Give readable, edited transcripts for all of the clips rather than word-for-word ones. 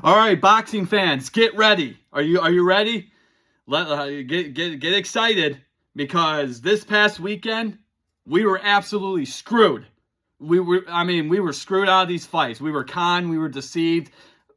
All right, boxing fans, get ready. Are you ready? Get excited because this past weekend we were absolutely screwed. We were screwed out of these fights. We were conned, we were deceived.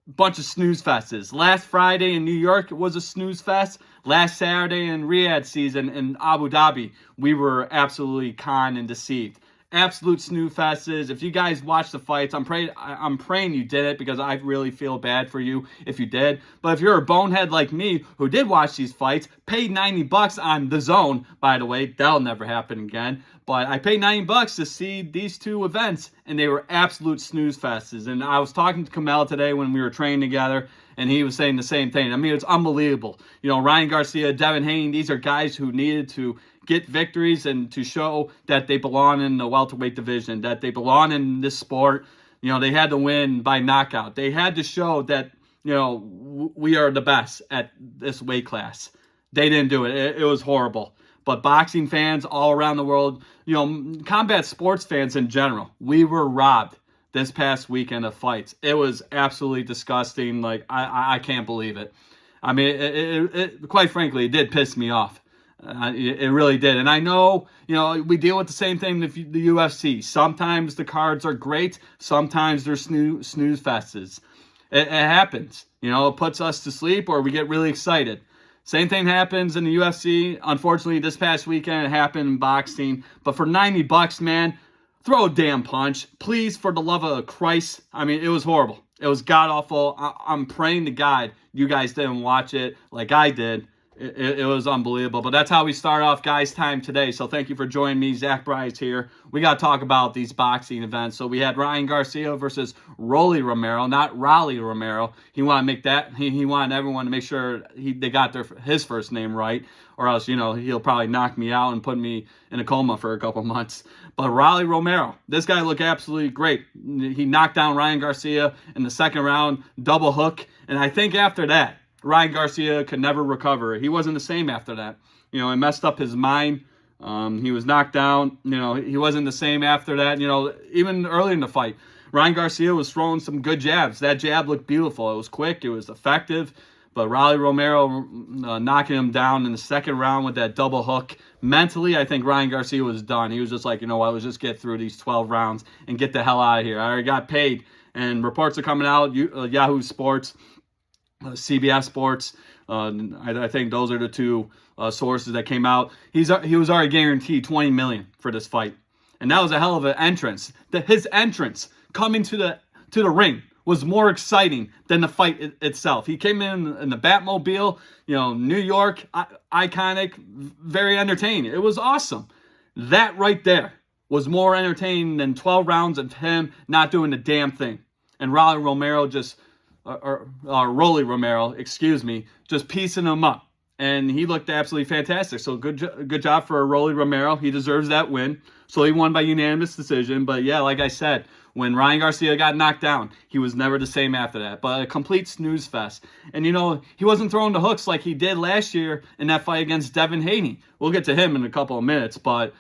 Bunch of snooze fests. Last Friday in New York was a snooze fest. Last Saturday in Riyadh season in Abu Dhabi, we were absolutely conned and deceived. Absolute snooze fests. If you guys watch the fights, I'm praying you did it because I really feel bad for you if you did. But if you're a bonehead like me who did watch these fights, paid $90 on the Zone, by the way, that'll never happen again. But I paid $90 to see these two events, and they were absolute snooze fests. And I was talking to Kamel today when we were training together, and he was saying the same thing. I mean, it's unbelievable. You know, Ryan Garcia, Devin Haney, these are guys who needed to get victories and to show that they belong in the welterweight division, that they belong in this sport. You know, they had to win by knockout. They had to show that, you know, we are the best at this weight class. They didn't do it. It was horrible. But boxing fans all around the world, you know, combat sports fans in general, we were robbed this past weekend of fights. It was absolutely disgusting. Like, I can't believe it. I mean, it quite frankly, it did piss me off. It really did. And I know, you know, we deal with the same thing with the UFC. Sometimes the cards are great. Sometimes they're snooze fests. It happens. You know, it puts us to sleep or we get really excited. Same thing happens in the UFC. Unfortunately, this past weekend it happened in boxing. But for $90, man, throw a damn punch. Please, for the love of Christ. I mean, it was horrible. It was god-awful. I'm praying to God you guys didn't watch it like I did. It was unbelievable. But that's how we start off guys' time today. So thank you for joining me. Zach Bryce here. We got to talk about these boxing events. So we had Ryan Garcia versus Rolly Romero, not Raleigh Romero. He wanted to make that. He wanted everyone to make sure they got his first name right, or else, you know, he'll probably knock me out and put me in a coma for a couple months. But Raleigh Romero, this guy looked absolutely great. He knocked down Ryan Garcia in the second round, double hook. And I think after that, Ryan Garcia could never recover. He wasn't the same after that. You know, it messed up his mind. He was knocked down. You know, he wasn't the same after that. You know, even early in the fight, Ryan Garcia was throwing some good jabs. That jab looked beautiful. It was quick. It was effective. But Raleigh Romero knocking him down in the second round with that double hook. Mentally, I think Ryan Garcia was done. He was just like, you know what, let's just get through these 12 rounds and get the hell out of here. I already got paid. And reports are coming out, Yahoo Sports, CBS Sports. I think those are the two sources that came out. He was already guaranteed $20 million for this fight, and that was a hell of an entrance. His entrance coming to the ring was more exciting than the fight itself. He came in the Batmobile, you know, New York, iconic, very entertaining. It was awesome. That right there was more entertaining than 12 rounds of him not doing the damn thing, and Rolly Romero Rolly Romero, just piecing him up. And he looked absolutely fantastic. So good job for Rolly Romero. He deserves that win. So he won by unanimous decision. But yeah, like I said, when Ryan Garcia got knocked down, he was never the same after that. But a complete snooze fest. And, you know, he wasn't throwing the hooks like he did last year in that fight against Devin Haney. We'll get to him in a couple of minutes. But,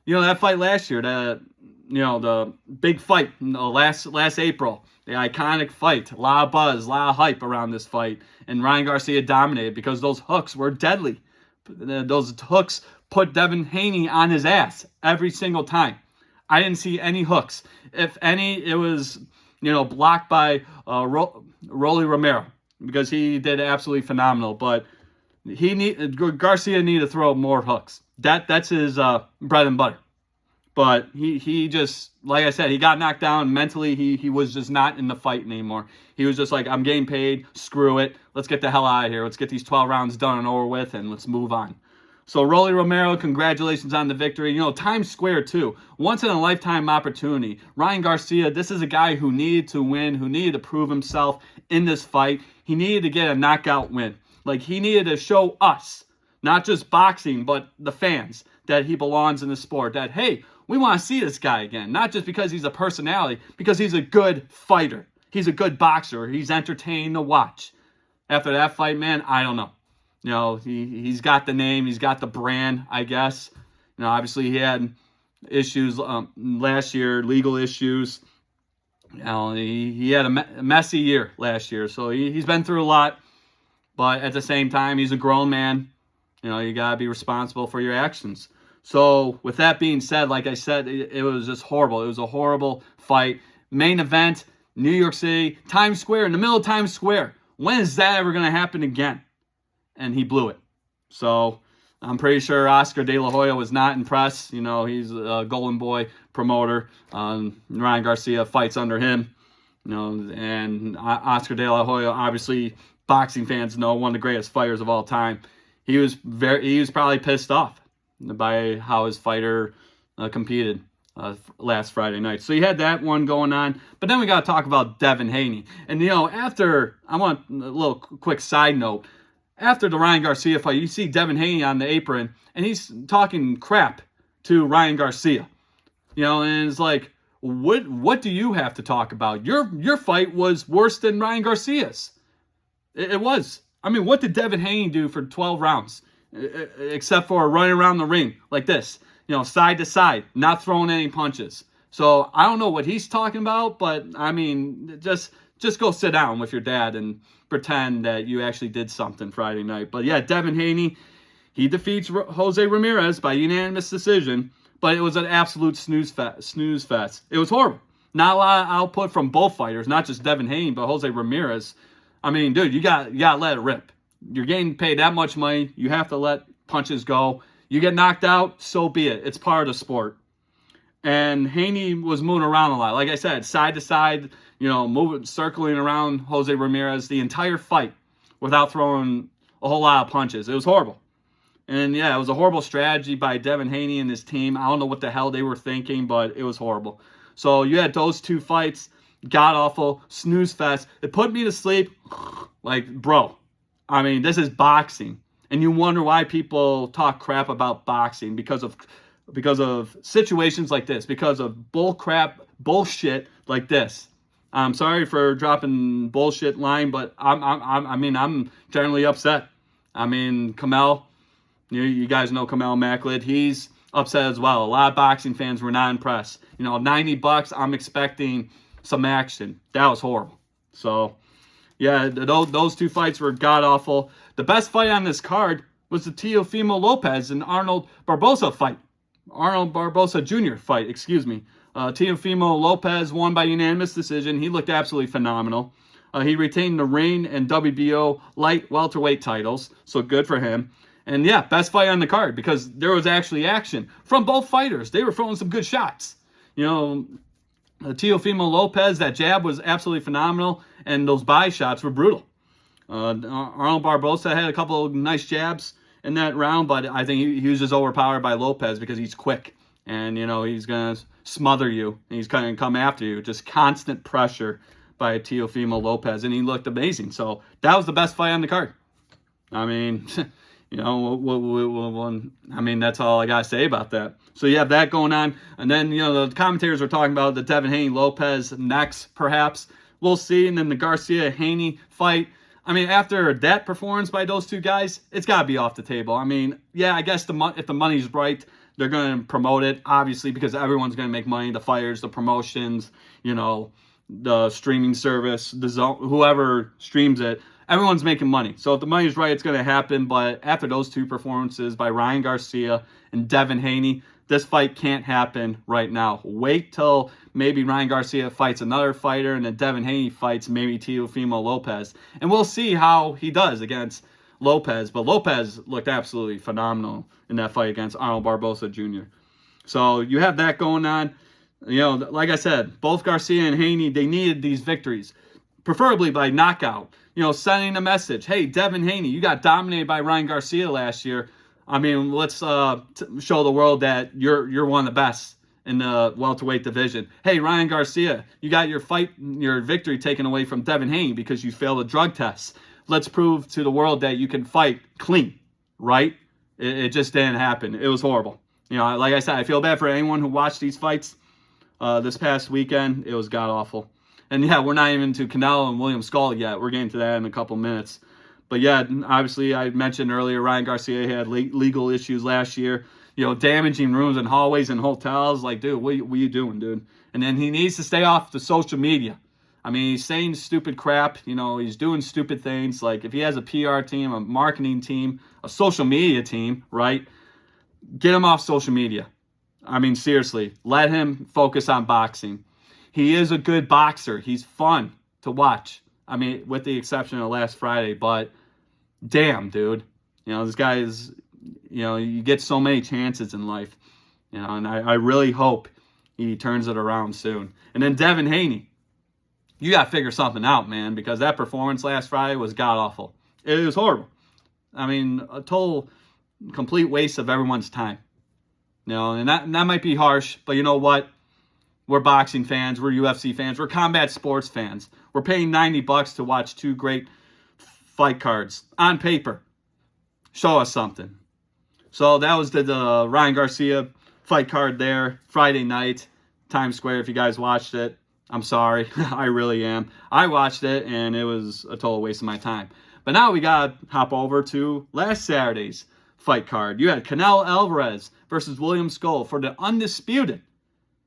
you know, that fight last year, the big fight last April, the iconic fight, a lot of buzz, a lot of hype around this fight, and Ryan Garcia dominated because those hooks were deadly. Those hooks put Devin Haney on his ass every single time. I didn't see any hooks. If any, it was, you know, blocked by Rolly Romero because he did absolutely phenomenal. But Garcia needed to throw more hooks. That's his bread and butter. But he just, like I said, he got knocked down. Mentally, he was just not in the fight anymore. He was just like, I'm getting paid. Screw it. Let's get the hell out of here. Let's get these 12 rounds done and over with, and let's move on. So, Rolly Romero, congratulations on the victory. You know, Times Square, too. Once-in-a-lifetime opportunity. Ryan Garcia, this is a guy who needed to win, who needed to prove himself in this fight. He needed to get a knockout win. Like, he needed to show us, not just boxing, but the fans, that he belongs in the sport. That, hey, we want to see this guy again. Not just because he's a personality, because he's a good fighter. He's a good boxer. He's entertaining to watch. After that fight, man, I don't know. You know, he's got the name. He's got the brand, I guess. You know, obviously he had issues last year, legal issues. He had a messy year last year, so he's been through a lot. But at the same time, he's a grown man. You got to be responsible for your actions. So with that being said, like I said, it was just horrible. It was a horrible fight. Main event, New York City, Times Square, in the middle of Times Square. When is that ever going to happen again? And he blew it. So I'm pretty sure Oscar De La Hoya was not impressed. He's a Golden Boy promoter. Ryan Garcia fights under him. And Oscar De La Hoya, obviously, boxing fans know, one of the greatest fighters of all time. He was probably pissed off by how his fighter competed last Friday night. So you had that one going on. But then we got to talk about Devin Haney. And, after, I want a little quick side note. After the Ryan Garcia fight, you see Devin Haney on the apron, and he's talking crap to Ryan Garcia. And it's like, what do you have to talk about? Your fight was worse than Ryan Garcia's. It was. I mean, what did Devin Haney do for 12 rounds? Except for running around the ring like this, side to side, not throwing any punches. So I don't know what he's talking about, but I mean, just go sit down with your dad and pretend that you actually did something Friday night. But yeah, Devin Haney, he defeats Jose Ramirez by unanimous decision, but it was an absolute snooze fest. It was horrible. Not a lot of output from both fighters, not just Devin Haney, but Jose Ramirez. I mean, dude, you got to let it rip. You're getting paid that much money. You have to let punches go. You get knocked out, so be it. It's part of the sport. And Haney was moving around a lot. Like I said, side to side, moving, circling around Jose Ramirez the entire fight without throwing a whole lot of punches. It was horrible. And yeah, it was a horrible strategy by Devin Haney and his team. I don't know what the hell they were thinking, but it was horrible. So you had those two fights, god awful, snooze fest. It put me to sleep. Like, bro, I mean, this is boxing. And you wonder why people talk crap about boxing because of situations like this, because of bullshit like this. I'm sorry for dropping bullshit line, but I'm generally upset. I mean, Kamel, you guys know Kamel Macklid, he's upset as well. A lot of boxing fans were not impressed. $90, I'm expecting some action. That was horrible. So yeah, those two fights were god-awful. The best fight on this card was the Teofimo Lopez and Arnold Barboza fight. Arnold Barboza Jr. fight, excuse me. Teofimo Lopez won by unanimous decision. He looked absolutely phenomenal. He retained the ring and WBO light welterweight titles, so good for him. And yeah, best fight on the card because there was actually action from both fighters. They were throwing some good shots. Teofimo Lopez, that jab was absolutely phenomenal, and those body shots were brutal. Arnold Barboza had a couple of nice jabs in that round, but I think he was just overpowered by Lopez because he's quick, and he's going to smother you, and he's going to come after you. Just constant pressure by Teofimo Lopez, and he looked amazing. So that was the best fight on the card. I mean, that's all I got to say about that. So you have that going on. And then, the commentators were talking about the Devin Haney-Lopez next, perhaps. We'll see. And then the Garcia-Haney fight. I mean, after that performance by those two guys, it's got to be off the table. I mean, yeah, I guess if the money's right, they're going to promote it, obviously, because everyone's going to make money. The fighters, the promotions, the streaming service, the zone, whoever streams it. Everyone's making money. So if the money's right, it's going to happen. But after those two performances by Ryan Garcia and Devin Haney, this fight can't happen right now. Wait till maybe Ryan Garcia fights another fighter and then Devin Haney fights maybe Teofimo Lopez. And we'll see how he does against Lopez. But Lopez looked absolutely phenomenal in that fight against Arnold Barboza Jr. So you have that going on. Like I said, both Garcia and Haney, they needed these victories, preferably by knockout. Sending a message, hey, Devin Haney, you got dominated by Ryan Garcia last year. I mean, let's show the world that you're one of the best in the welterweight division. Hey, Ryan Garcia, you got your victory taken away from Devin Haney because you failed a drug test. Let's prove to the world that you can fight clean, right? It just didn't happen. It was horrible. Like I said, I feel bad for anyone who watched these fights this past weekend. It was god-awful. And yeah, we're not even to Canelo and William Skull yet. We're getting to that in a couple minutes. But yeah, obviously I mentioned earlier, Ryan Garcia had legal issues last year. damaging rooms and hallways and hotels. Like, dude, what are you doing, dude? And then he needs to stay off the social media. I mean, he's saying stupid crap. He's doing stupid things. Like, if he has a PR team, a marketing team, a social media team, right? Get him off social media. I mean, seriously, let him focus on boxing. He is a good boxer. He's fun to watch. I mean, with the exception of last Friday, but damn, dude. This guy is, you get so many chances in life, and I really hope he turns it around soon. And then Devin Haney, you got to figure something out, man, because that performance last Friday was god-awful. It was horrible. I mean, a total, complete waste of everyone's time. And that might be harsh, but you know what? We're boxing fans. We're UFC fans. We're combat sports fans. We're paying $90 to watch two great fight cards on paper. Show us something. So that was the Ryan Garcia fight card there, Friday night, Times Square. If you guys watched it, I'm sorry. I really am. I watched it, and it was a total waste of my time. But now we got to hop over to last Saturday's fight card. You had Canelo Alvarez versus William Skull for the undisputed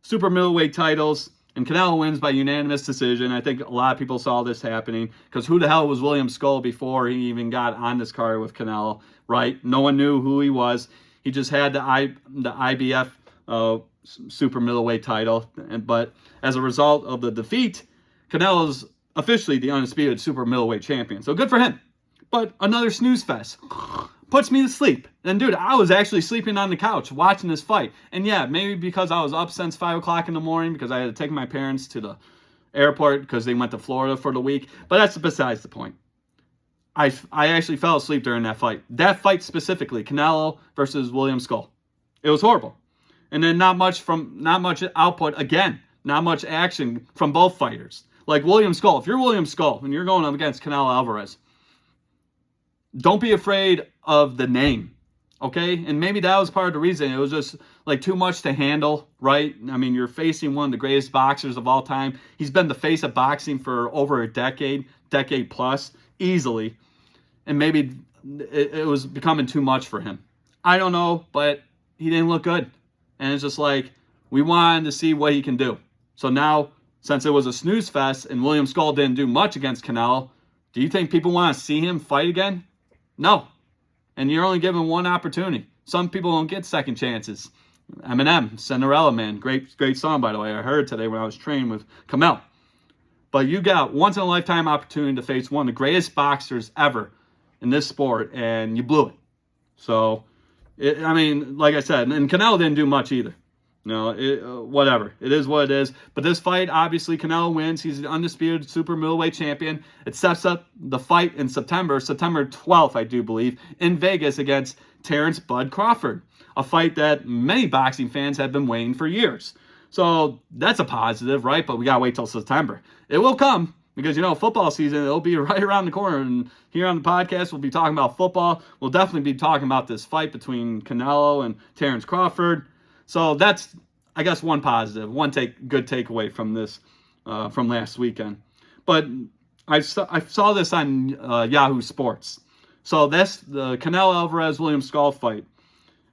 super middleweight titles, and Canelo wins by unanimous decision. I think a lot of people saw this happening, because who the hell was William Skull before he even got on this card with Canelo, right? No one knew who he was. He just had the IBF super middleweight title, but as a result of the defeat, Canelo's officially the undisputed super middleweight champion. So good for him. But another snooze fest. Puts me to sleep. And dude, I was actually sleeping on the couch watching this fight. And yeah, maybe because I was up since 5 o'clock in the morning, because I had to take my parents to the airport because they went to Florida for the week. But that's besides the point. I actually fell asleep during that fight. That fight specifically, Canelo versus William Skull. It was horrible. And then not much output again. Not much action from both fighters. Like William Skull. If you're William Skull and you're going up against Canelo Alvarez, don't be afraid of the name, okay? And maybe that was part of the reason. It was just like too much to handle, right? I mean, you're facing one of the greatest boxers of all time. He's been the face of boxing for over a decade plus, easily. And maybe it was becoming too much for him. I don't know, but he didn't look good. And it's just like, we wanted to see what he can do. So now, since it was a snooze fest and William Skull didn't do much against Canelo, do you think people want to see him fight again? No. And you're only given one opportunity. Some people don't get second chances. Eminem, Cinderella Man, great song, by the way. I heard today when I was training with Kamel. But you got once in a lifetime opportunity to face one of the greatest boxers ever in this sport, and you blew it. So, like I said, and Canelo didn't do much either. Whatever. It is what it is. But this fight, obviously, Canelo wins. He's the undisputed super middleweight champion. It sets up the fight in September 12th, I do believe, in Vegas against Terrence Bud Crawford. A fight that many boxing fans have been waiting for years. So that's a positive, right? But we got to wait till September. It will come because, football season, it'll be right around the corner. And here on the podcast, we'll be talking about football. We'll definitely be talking about this fight between Canelo and Terrence Crawford. So that's, I guess, one positive, good takeaway from this, from last weekend. But I saw this on Yahoo Sports. So that's the Canelo Alvarez-William Skull fight.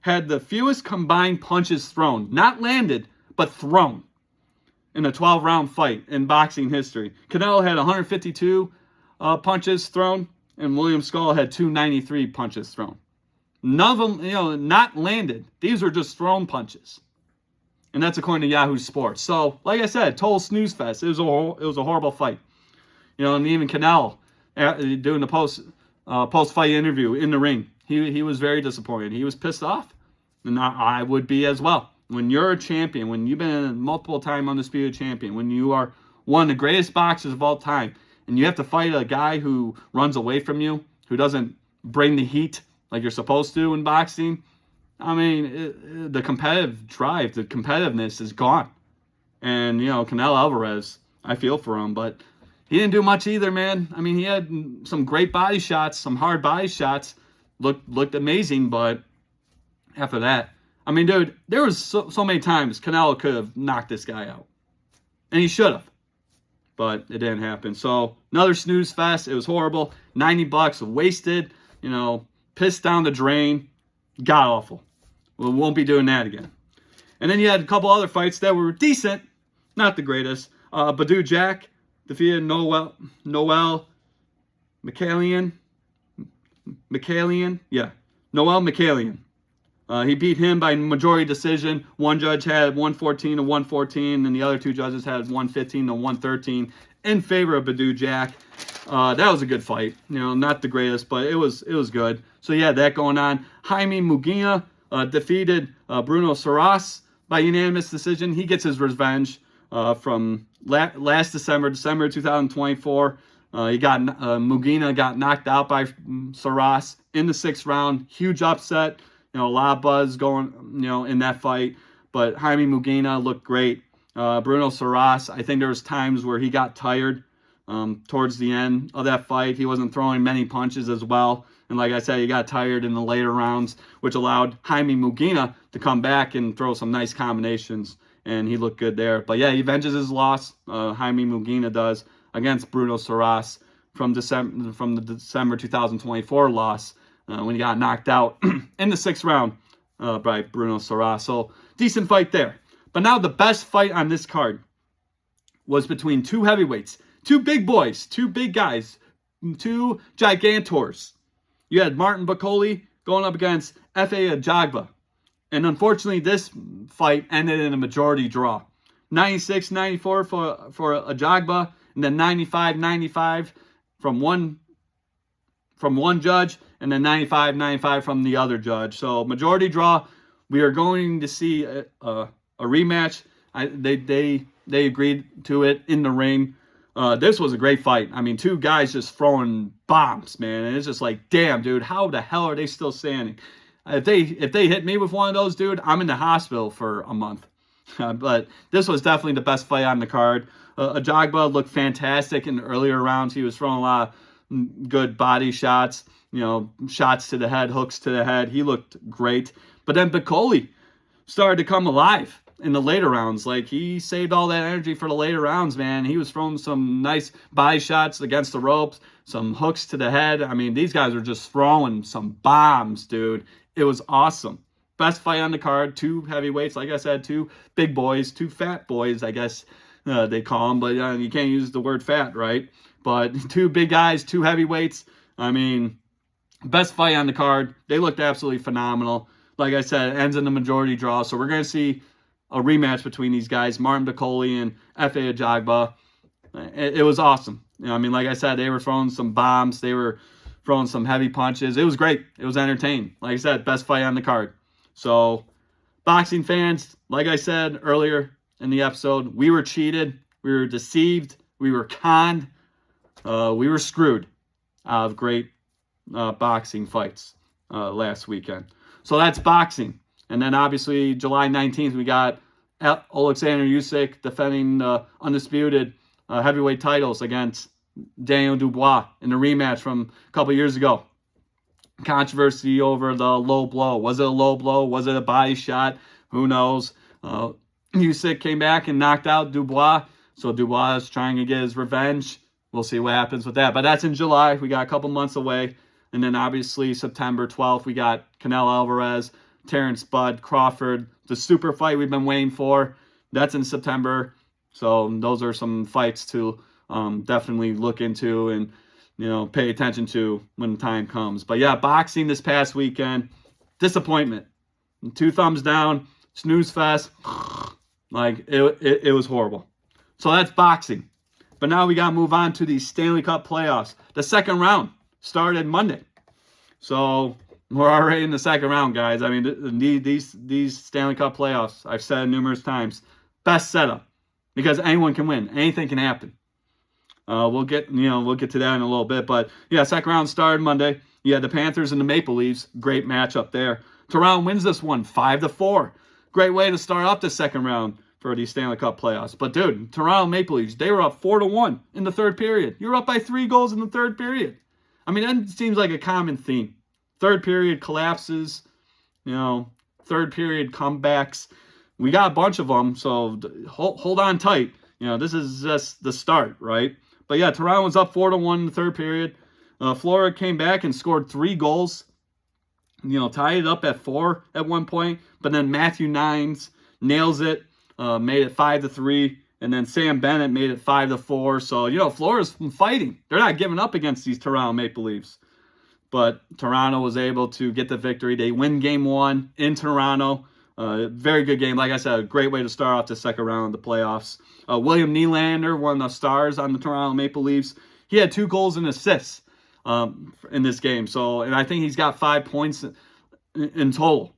Had the fewest combined punches thrown, not landed, but thrown, in a 12-round fight in boxing history. Canelo had 152 punches thrown, and William Skull had 293 punches thrown. None of them, not landed. These were just thrown punches. And that's according to Yahoo Sports. So, like I said, total snooze fest. It was a horrible fight. And even Canelo, doing the post-fight interview in the ring, he was very disappointed. He was pissed off. And I would be as well. When you're a champion, when you've been a multiple-time undisputed champion, when you are one of the greatest boxers of all time, and you have to fight a guy who runs away from you, who doesn't bring the heat like you're supposed to in boxing, the competitive drive, the competitiveness is gone. And, Canelo Alvarez, I feel for him, but he didn't do much either, man. He had some great body shots, some hard body shots, looked amazing, but after that, dude, there was so many times Canelo could have knocked this guy out. And he should have. But it didn't happen. So, another snooze fest. It was horrible. $90 wasted, pissed down the drain. God awful. We won't be doing that again. And then you had a couple other fights that were decent, not the greatest. Badu Jack defeated Noel Mikhailian. Noel Mikhailian. He beat him by majority decision. One judge had 114 to 114, and the other two judges had 115 to 113 in favor of Badu Jack. That was a good fight. Not the greatest, but it was good. So yeah, that going on. Jaime Mugina defeated Bruno Saras by unanimous decision. He gets his revenge from last December 2024. Mugina got knocked out by Saras in the 6th round. Huge upset. A lot of buzz going, in that fight. But Jaime Mugina looked great. Bruno Saras, I think there was times where he got tired towards the end of that fight. He wasn't throwing many punches as well. And like I said, he got tired in the later rounds, which allowed Jaime Mugina to come back and throw some nice combinations. And he looked good there. But yeah, he avenges his loss. Jaime Mugina does against Bruno Saras from the December 2024 loss when he got knocked out in the 6th round by Bruno Saras. So decent fight there. But now the best fight on this card was between two heavyweights, two big boys, two big guys, two gigantors. You had Martin Bakole going up against Efe Ajagba. And unfortunately, this fight ended in a majority draw. 96-94 for Ajagba, and then 95-95 from one judge, and then 95-95 from the other judge. So majority draw. We are going to see a rematch. They agreed to it in the ring. This was a great fight. I mean, two guys just throwing bombs, man. And it's just like, damn, dude, how the hell are they still standing? If they hit me with one of those, dude, I'm in the hospital for a month. But this was definitely the best fight on the card. Ajagba looked fantastic in the earlier rounds. He was throwing a lot of good body shots, shots to the head, hooks to the head. He looked great. But then Bakole started to come alive in the later rounds. Like, he saved all that energy for the later rounds, man. He was throwing some nice body shots against the ropes, some hooks to the head. I mean, these guys were just throwing some bombs, dude. It was awesome. Best fight on the card. Two heavyweights, like I said, two big boys, two fat boys, I guess they call them. But you can't use the word fat, right? But two big guys, two heavyweights. I mean, best fight on the card. They looked absolutely phenomenal. Like I said, it ends in the majority draw. So we're going to see a rematch between these guys, Martin Bakole and Efe Ajagba. It was awesome. I mean, like I said, they were throwing some bombs. They were throwing some heavy punches. It was great. It was entertaining. Like I said, best fight on the card. So, boxing fans, like I said earlier in the episode, we were cheated. We were deceived. We were conned. We were screwed out of great boxing fights last weekend. So that's boxing. And then obviously July 19th, we got Alexander Usyk defending the undisputed heavyweight titles against Daniel Dubois in a rematch from a couple years ago. Controversy over the low blow. Was it a low blow? Was it a body shot? Who knows? Usyk came back and knocked out Dubois. So Dubois is trying to get his revenge. We'll see what happens with that. But that's in July. We got a couple months away. And then obviously September 12th, we got Canelo Alvarez, Terrence Bud Crawford, the super fight we've been waiting for. That's in September. So those are some fights to definitely look into and, pay attention to when the time comes. But yeah, boxing this past weekend, disappointment. 2 thumbs down, snooze fest. Like, it was horrible. So that's boxing. But now we got to move on to the Stanley Cup playoffs. The second round started Monday. So we're already in the second round, guys. I mean, these Stanley Cup playoffs, I've said numerous times, best setup because anyone can win. Anything can happen. We'll get to that in a little bit. But yeah, second round started Monday. You had the Panthers and the Maple Leafs. Great matchup there. Toronto wins this one 5-4. Great way to start off the second round for the Stanley Cup playoffs. But dude, Toronto Maple Leafs, they were up 4-1 in the third period. You're up by 3 goals in the third period. I mean, that seems like a common theme. Third period collapses, third period comebacks. We got a bunch of them, so hold on tight. This is just the start, right? But yeah, Toronto was up 4-1 in the third period. Florida came back and scored 3 goals tied it up at 4 at one point, but then Matthew Nines nails it, made it 5-3, and then Sam Bennett made it 5-4. So, Florida's fighting. They're not giving up against these Toronto Maple Leafs. But Toronto was able to get the victory. They win game 1 in Toronto. Very good game. Like I said, a great way to start off the second round of the playoffs. William Nylander, one of the stars on the Toronto Maple Leafs, he had 2 goals and assists in this game. And I think he's got 5 points in total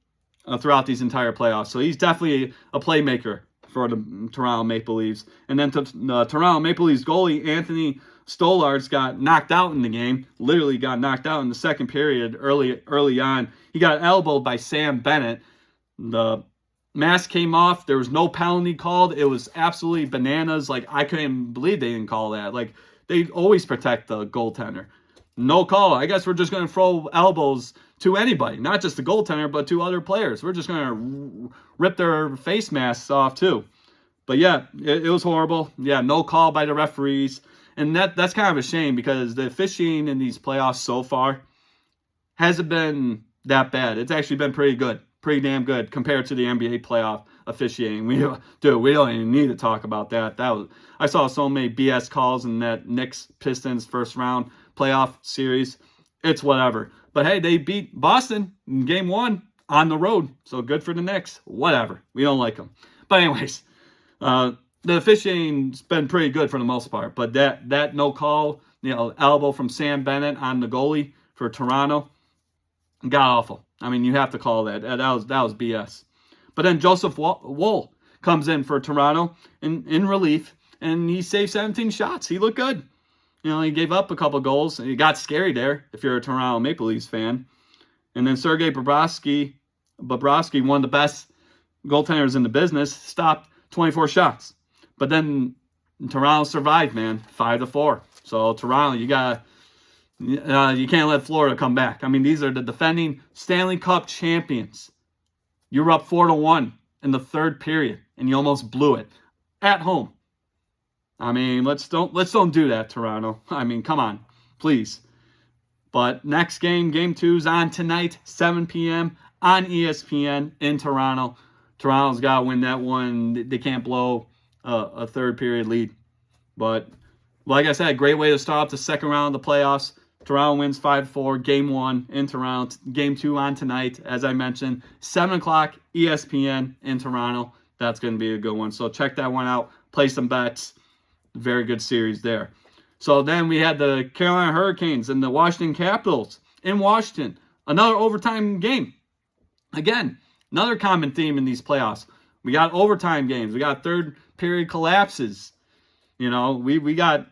throughout these entire playoffs. So he's definitely a playmaker for the Toronto Maple Leafs. And then the Toronto Maple Leafs goalie, Anthony Stollards, got knocked out in the game. Literally got knocked out in the second period early on. He got elbowed by Sam Bennett. The mask came off. There was no penalty called. It was absolutely bananas. Like, I couldn't believe they didn't call that. Like, they always protect the goaltender. No call. I guess we're just going to throw elbows to anybody, not just the goaltender, but to other players. We're just going to rip their face masks off too. But yeah, it was horrible. Yeah, no call by the referees. And that's kind of a shame, because the officiating in these playoffs so far hasn't been that bad. It's actually been pretty good, pretty damn good compared to the NBA playoff officiating. We don't even need to talk about that. I saw so many BS calls in that Knicks Pistons first round playoff series. It's whatever. But hey, they beat Boston in game 1 on the road. So good for the Knicks. Whatever. We don't like them. But anyways, the officiating's been pretty good for the most part. But that no call, elbow from Sam Bennett on the goalie for Toronto, got awful. I mean, you have to call that. That was BS. But then Joseph Woll comes in for Toronto in relief, and he saved 17 shots. He looked good. He gave up a couple goals, and he got scary there if you're a Toronto Maple Leafs fan. And then Sergei Bobrovsky, one of the best goaltenders in the business, stopped 24 shots. But then Toronto survived, man, 5-4. So Toronto, you can't let Florida come back. I mean, these are the defending Stanley Cup champions. You were up 4-1 in the third period, and you almost blew it at home. I mean, let's don't do that, Toronto. I mean, come on, please. But next game 2 is on tonight, 7 p.m. on ESPN in Toronto. Toronto's got to win that one. They can't blow a third period lead. But like I said, great way to start off the second round of the playoffs. Toronto wins 5-4, game 1 in Toronto. Game 2 on tonight, as I mentioned, 7 o'clock ESPN in Toronto. That's going to be a good one. So check that one out. Play some bets. Very good series there. So then we had the Carolina Hurricanes and the Washington Capitals in Washington. Another overtime game. Again, another common theme in these playoffs. We got overtime games. We got third period collapses. We got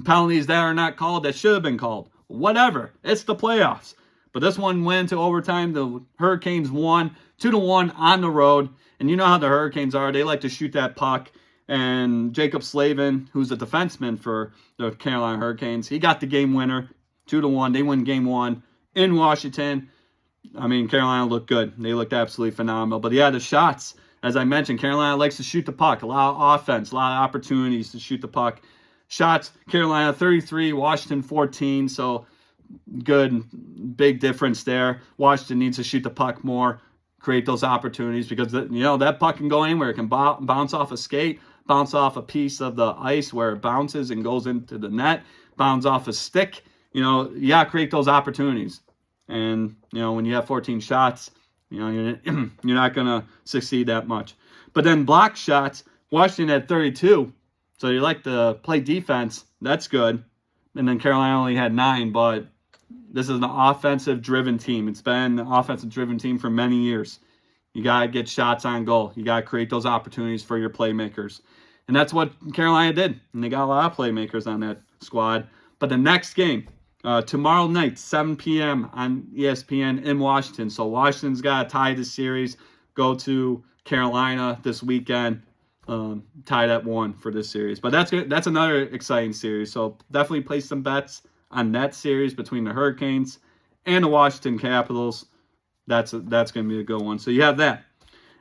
penalties that are not called that should have been called. Whatever. It's the playoffs. But this one went to overtime. The Hurricanes won 2-1 on the road. And you know how the Hurricanes are. They like to shoot that puck. And Jacob Slavin, who's a defenseman for the Carolina Hurricanes, he got the game winner, 2-1. They win game 1 in Washington. I mean, Carolina looked good. They looked absolutely phenomenal. But yeah, the shots, as I mentioned, Carolina likes to shoot the puck. A lot of offense, a lot of opportunities to shoot the puck. Shots, Carolina 33, Washington 14. So good, big difference there. Washington needs to shoot the puck more, create those opportunities, because that puck can go anywhere. It can bounce off a skate, bounce off a piece of the ice where it bounces and goes into the net, bounce off a stick. You got to create those opportunities. And, when you have 14 shots, you're not going to succeed that much. But then block shots, Washington had 32. So you like to play defense. That's good. And then Carolina only had 9, but this is an offensive-driven team. It's been an offensive-driven team for many years. You got to get shots on goal. You got to create those opportunities for your playmakers. And that's what Carolina did. And they got a lot of playmakers on that squad. But the next game, tomorrow night, 7 p.m. on ESPN in Washington. So Washington's got to tie the series, go to Carolina this weekend, tied at 1 for this series. But that's good. That's another exciting series. So definitely place some bets on that series between the Hurricanes and the Washington Capitals. That's going to be a good one. So you have that.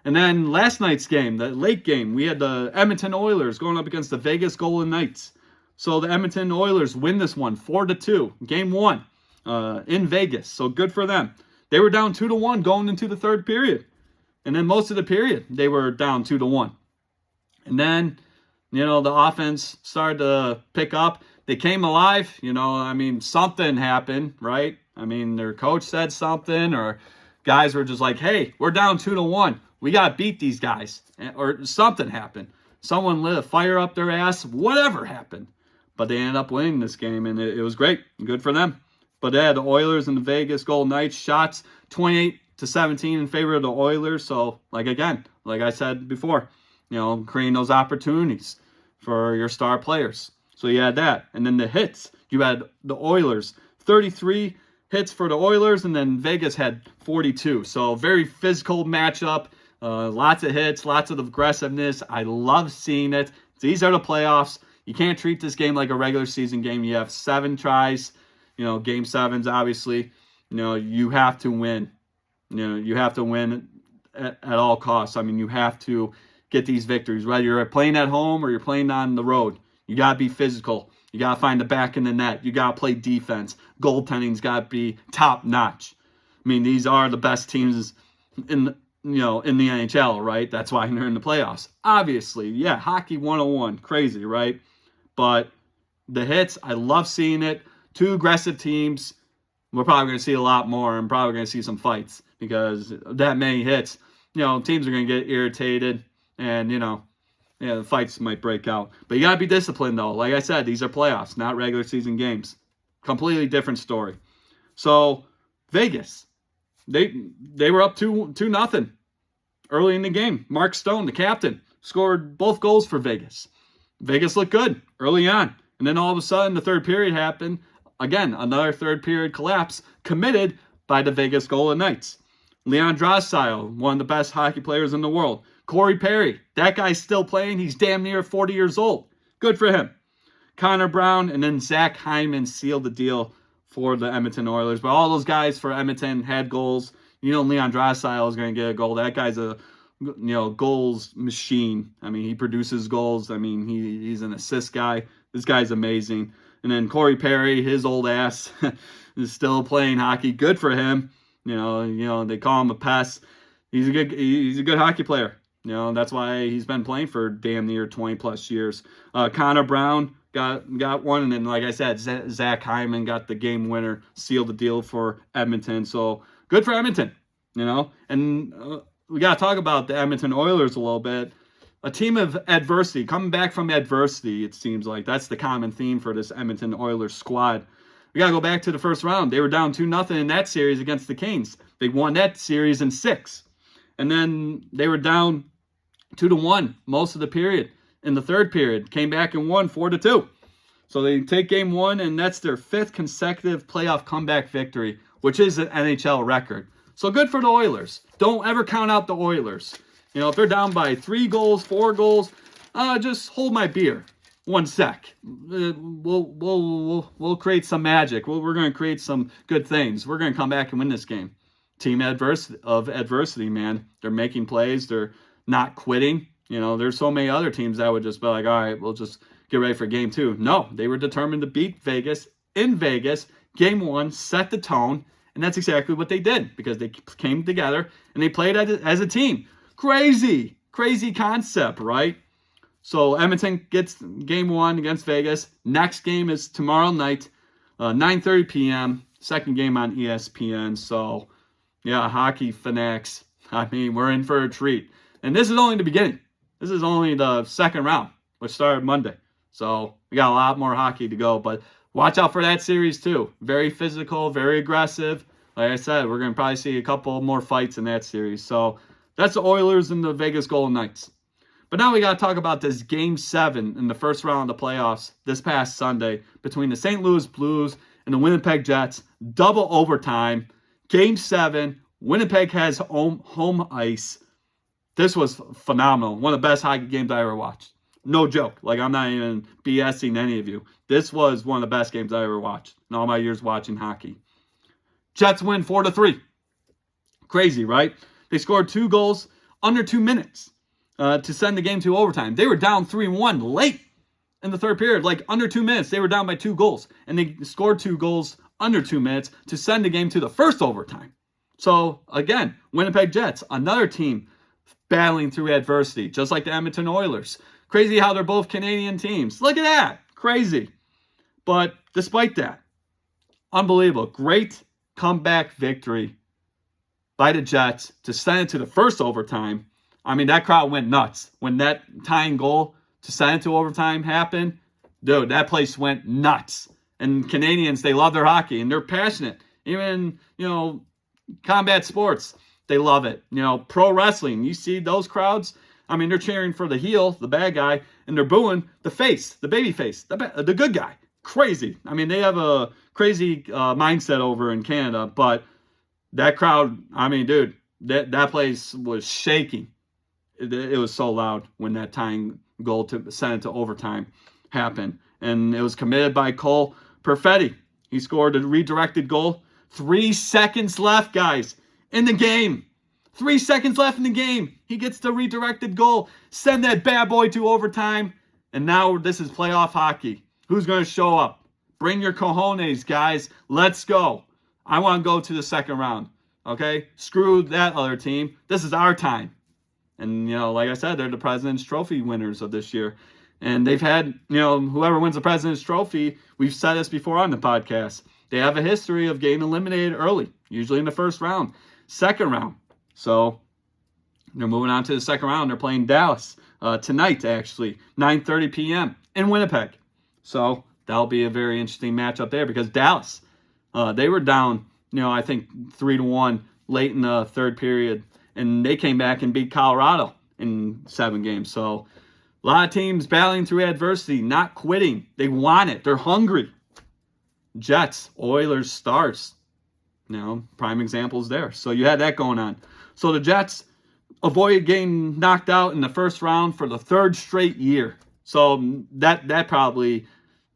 And then last night's game, the late game, we had the Edmonton Oilers going up against the Vegas Golden Knights. So the Edmonton Oilers win this one 4-2, game 1 in Vegas. So good for them. They were down 2-1 going into the third period. And then most of the period, they were down 2-1. And then, the offense started to pick up. They came alive. Something happened, right? Their coach said something, or guys were just like, hey, we're down 2-1. We got to beat these guys. Or something happened. Someone lit a fire up their ass. Whatever happened. But they ended up winning this game, and it was great. Good for them. But yeah, the Oilers and the Vegas Golden Knights shots 28-17 in favor of the Oilers. So, like I said before, creating those opportunities for your star players. So you had that. And then the hits. You had the Oilers, 33 hits for the Oilers, and then Vegas had 42. So very physical matchup. Lots of hits, lots of aggressiveness. I love seeing it. These are the playoffs. You can't treat this game like a regular season game. You have 7 tries. Game 7s, obviously. You have to win. You have to win at all costs. You have to get these victories, whether you're playing at home or you're playing on the road. You got to be physical. You got to find the back in the net. You got to play defense. Goaltending's got to be top notch. These are the best teams in the NHL, right? That's why they're in the playoffs. Obviously, yeah, hockey 101, crazy, right? But the hits, I love seeing it. 2 aggressive teams. We're probably going to see a lot more. I'm probably going to see some fights because that many hits. Teams are going to get irritated, and the fights might break out. But you got to be disciplined, though. Like I said, these are playoffs, not regular season games. Completely different story. So Vegas, they were up 2-0 early in the game. Mark Stone, the captain, scored both goals for Vegas. Vegas looked good early on, and then all of a sudden the third period happened. Again, another third period collapse committed by the Vegas Golden Knights. Leon Draisaitl, one of the best hockey players in the world. Corey Perry, that guy's still playing. He's damn near 40 years old. Good for him. Connor Brown, and then Zach Hyman sealed the deal for the Edmonton Oilers. But all those guys for Edmonton had goals. Leon Draisaitl is going to get a goal. That guy's a goals machine. He produces goals. He's an assist guy. This guy's amazing. And then Corey Perry, his old ass, is still playing hockey. Good for him. They call him a pest. He's a good hockey player. That's why he's been playing for damn near 20 plus years. Connor Brown got one, and then like I said, Zach Hyman got the game winner, sealed the deal for Edmonton. So good for Edmonton. And we got to talk about the Edmonton Oilers a little bit. A team of adversity, coming back from adversity, it seems like. That's the common theme for this Edmonton Oilers squad. We got to go back to the first round. They were down 2-0 in that series against the Canes. They won that series in 6. And then they were down 2-1 most of the period. In the third period, came back and won 4-2. So they take game 1, and that's their 5th consecutive playoff comeback victory, which is an NHL record. So good for the Oilers. Don't ever count out the Oilers. If they're down by 3 goals, 4 goals, just hold my beer. 1 sec. We'll create some magic. We're going to create some good things. We're going to come back and win this game. Team adversity, man. They're making plays. They're not quitting. There's so many other teams that would just be like, all right, we'll just get ready for game 2. No, they were determined to beat Vegas in Vegas. Game 1 set the tone, and that's exactly what they did because they came together and they played as a team. Crazy concept, right? So Edmonton gets game 1 against Vegas. Next game is tomorrow night, 9:30 p.m. Second game on ESPN. So, yeah, hockey fanatics. We're in for a treat. And this is only the beginning. This is only the second round, which started Monday. So we got a lot more hockey to go. But watch out for that series, too. Very physical, very aggressive. Like I said, we're going to probably see a couple more fights in that series. So that's the Oilers and the Vegas Golden Knights. But now we got to talk about this Game 7 in the first round of the playoffs this past Sunday between the St. Louis Blues and the Winnipeg Jets. Double overtime. Game 7. Winnipeg has home ice. This was phenomenal. One of the best hockey games I ever watched. No joke. I'm not even BSing any of you. This was one of the best games I ever watched in all my years watching hockey. Jets win 4-3. Crazy, right? They scored 2 goals under 2 minutes to send the game to overtime. They were down 3-1 late in the third period. Under 2 minutes, they were down by 2 goals. And they scored 2 goals under 2 minutes to send the game to the first overtime. So, again, Winnipeg Jets, another team battling through adversity, just like the Edmonton Oilers. Crazy how they're both Canadian teams. Look at that. Crazy. But despite that, unbelievable. Great comeback victory by the Jets to send it to the first overtime. I mean, that crowd went nuts. When that tying goal to send it to overtime happened, dude, that place went nuts. And Canadians, they love their hockey, and they're passionate. Even, combat sports, they love it. Pro wrestling, you see those crowds, I mean, they're cheering for the heel, the bad guy, and they're booing the face, the baby face, the good guy. Crazy. I mean, they have a crazy mindset over in Canada, but that crowd, I mean, dude, that place was shaking. It was so loud when that tying goal to send it to overtime happened. And it was committed by Cole Perfetti. He scored a redirected goal. 3 seconds left, guys, in the game. 3 seconds left in the game. He gets the redirected goal. Send that bad boy to overtime. And now this is playoff hockey. Who's going to show up? Bring your cojones, guys. Let's go. I want to go to the second round. Okay? Screw that other team. This is our time. And, like I said, they're the President's Trophy winners of this year. And they've had, whoever wins the President's Trophy, we've said this before on the podcast, they have a history of getting eliminated early, usually in the first round, second round. So they're moving on to the second round. They're playing Dallas tonight, actually, 9:30 p.m. in Winnipeg. So that'll be a very interesting matchup there because Dallas, they were down, I think 3-1 late in the third period. And they came back and beat Colorado in 7 games. So a lot of teams battling through adversity, not quitting. They want it. They're hungry. Jets, Oilers, Stars. Prime examples there. So you had that going on. So the Jets avoided getting knocked out in the first round for the 3rd straight year. So that probably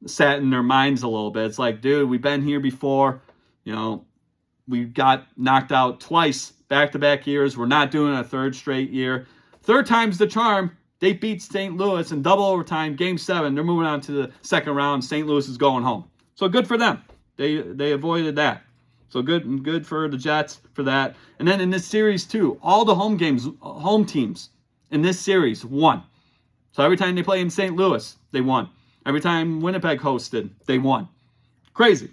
sat in their minds a little bit. It's like, dude, we've been here before. We got knocked out twice back-to-back years. We're not doing a 3rd straight year. 3rd time's the charm. They beat St. Louis in double overtime, Game 7. They're moving on to the second round. St. Louis is going home. So good for them. They avoided that. So good for the Jets for that. And then in this series too, all the home teams in this series won. So every time they play in St. Louis, they won. Every time Winnipeg hosted, they won. Crazy.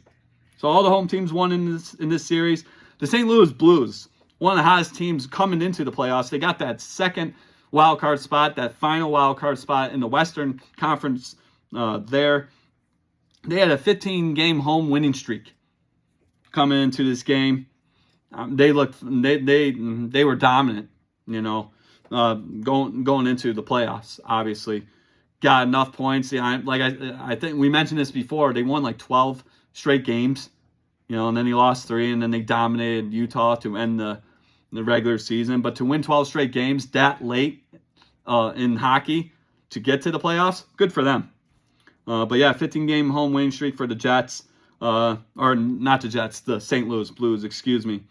So all the home teams won in this series. The St. Louis Blues, one of the hottest teams coming into the playoffs. They got that second wild card spot, that final wild card spot in the Western Conference there. They had a 15-game home winning streak coming into this game. They were dominant, going into the playoffs, obviously. Got enough points. I think we mentioned this before. They won like 12 straight games, and then he lost 3, and then they dominated Utah to end the regular season. But to win 12 straight games that late in hockey to get to the playoffs, good for them. But yeah, 15-game home winning streak for the Jets, or not the Jets, the St. Louis Blues, excuse me.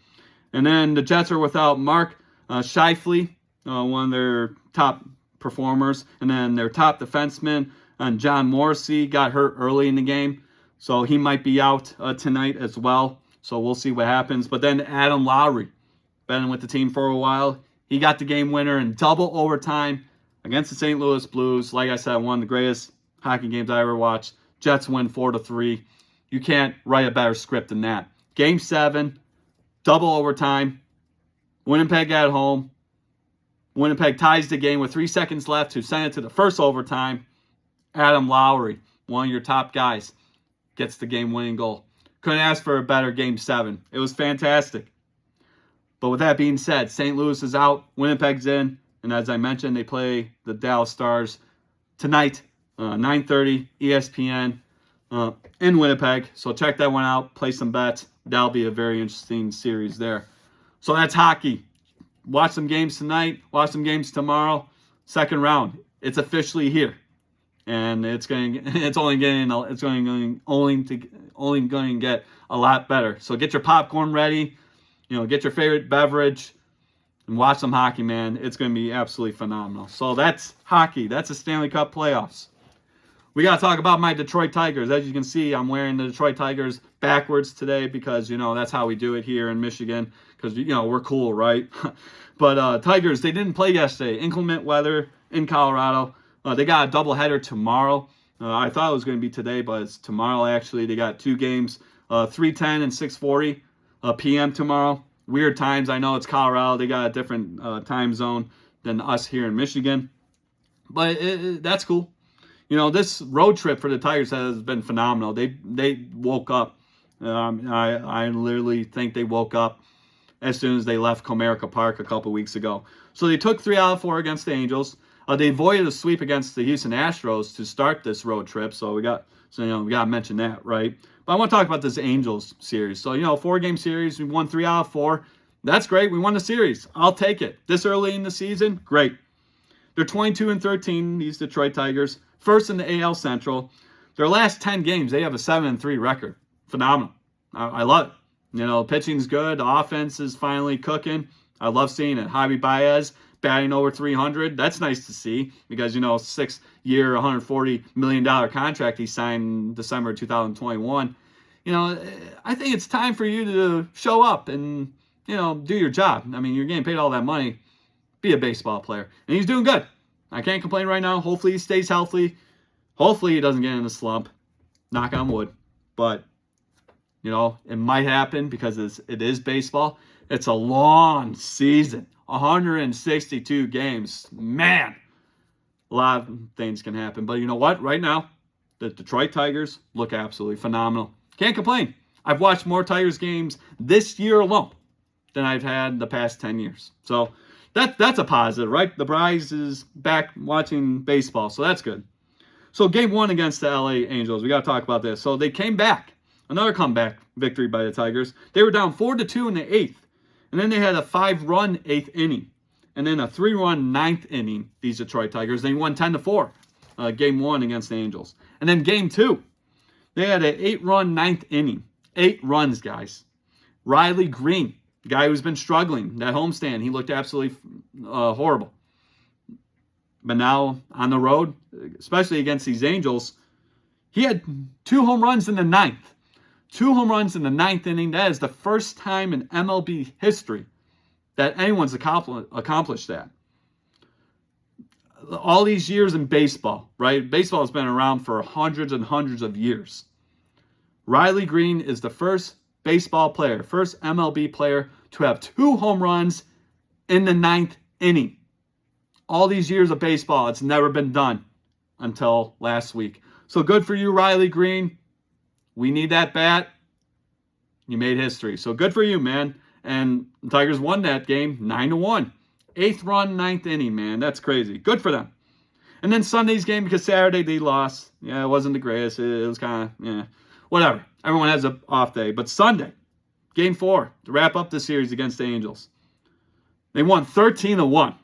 And then the Jets are without Mark Scheifele, one of their top performers, and then their top defenseman, and John Morrissey, got hurt early in the game. So he might be out tonight as well. So we'll see what happens. But then Adam Lowry, been with the team for a while. He got the game winner in double overtime against the St. Louis Blues. Like I said, one of the greatest hockey games I ever watched. Jets win 4-3. You can't write a better script than that. Game 7, double overtime. Winnipeg at home. Winnipeg ties the game with 3 seconds left to send it to the first overtime. Adam Lowry, one of your top guys, gets the game-winning goal. Couldn't ask for a better Game 7. It was fantastic. But with that being said, St. Louis is out, Winnipeg's in, and as I mentioned, they play the Dallas Stars tonight, 9:30 ESPN in Winnipeg. So check that one out, play some bets. That'll be a very interesting series there. So that's hockey. Watch some games tonight, watch some games tomorrow. Second round, it's officially here. And it's only going to get a lot better. So get your popcorn ready, get your favorite beverage, and watch some hockey, man. It's going to be absolutely phenomenal. So that's hockey. That's the Stanley Cup playoffs. We got to talk about my Detroit Tigers. As you can see, I'm wearing the Detroit Tigers backwards today because, that's how we do it here in Michigan because, we're cool, right? But Tigers, they didn't play yesterday. Inclement weather in Colorado. They got a doubleheader tomorrow. I thought it was going to be today, but it's tomorrow, actually. They got 2 games, 3:10 and 6:40 p.m. tomorrow. Weird times. I know it's Colorado. They got a different time zone than us here in Michigan. But that's cool. This road trip for the Tigers has been phenomenal. They woke up. I literally think they woke up as soon as they left Comerica Park a couple weeks ago. So they took 3 out of 4 against the Angels. They avoided a sweep against the Houston Astros to start this road trip. So we got to mention that, right? But I want to talk about this Angels series. So 4-game series, we won 3 out of 4. That's great. We won the series. I'll take it. This early in the season, great. They're 22-13. These Detroit Tigers, first in the AL Central. Their last 10 games, they have a 7-3 record. Phenomenal. I love it. Pitching's good. The offense is finally cooking. I love seeing it. Javi Baez batting over 300. That's nice to see because, 6-year, $140 million contract he signed in December 2021. I think it's time for you to show up and, do your job. I mean, you're getting paid all that money. Be a baseball player. And he's doing good. I can't complain right now. Hopefully he stays healthy. Hopefully he doesn't get in a slump. Knock on wood. But, it might happen because it is baseball. It's a long season. 162 games. Man, a lot of things can happen. But you know what? Right now, the Detroit Tigers look absolutely phenomenal. Can't complain. I've watched more Tigers games this year alone than I've had the past 10 years. So that's a positive, right? The Bryce is back watching baseball, so that's good. So game 1 against the LA Angels, we got to talk about this. So they came back. Another comeback victory by the Tigers. They were down 4-2 in the 8th. And then they had a 5-run 8th inning. And then a 3-run 9th inning, these Detroit Tigers. They won 10-4, game 1 against the Angels. And then game 2, they had an 8-run 9th inning. 8 runs, guys. Riley Green, the guy who's been struggling, that homestand, he looked absolutely horrible. But now on the road, especially against these Angels, he had 2 home runs in the 9th. 2 home runs in the 9th inning. That is the first time in MLB history that anyone's accomplished that. All these years in baseball, right? Baseball has been around for hundreds and hundreds of years. Riley Green is the first baseball player, first MLB player to have 2 home runs in the 9th inning. All these years of baseball, it's never been done until last week. So good for you, Riley Green. We need that bat. You made history. So good for you, man. And the Tigers won that game 9-1. 8th run, 9th inning, man. That's crazy. Good for them. And then Sunday's game, because Saturday they lost. Yeah, it wasn't the greatest. It was kind of, whatever. Everyone has an off day. But Sunday, game 4, to wrap up the series against the Angels. They won 13-1,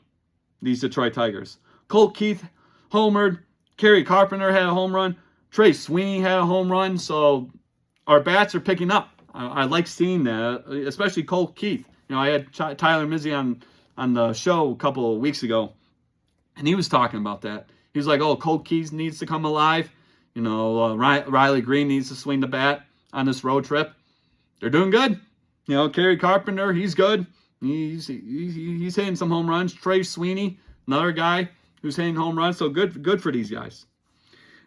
these Detroit Tigers. Colt Keith homered. Kerry Carpenter had a home run. Trey Sweeney had a home run, so our bats are picking up. I like seeing that, especially Colt Keith. I had Tyler Mizzy on the show a couple of weeks ago, and he was talking about that. He was like, oh, Colt Keith needs to come alive. Riley Green needs to swing the bat on this road trip. They're doing good. Kerry Carpenter, he's good. He's hitting some home runs. Trey Sweeney, another guy who's hitting home runs, so good for these guys.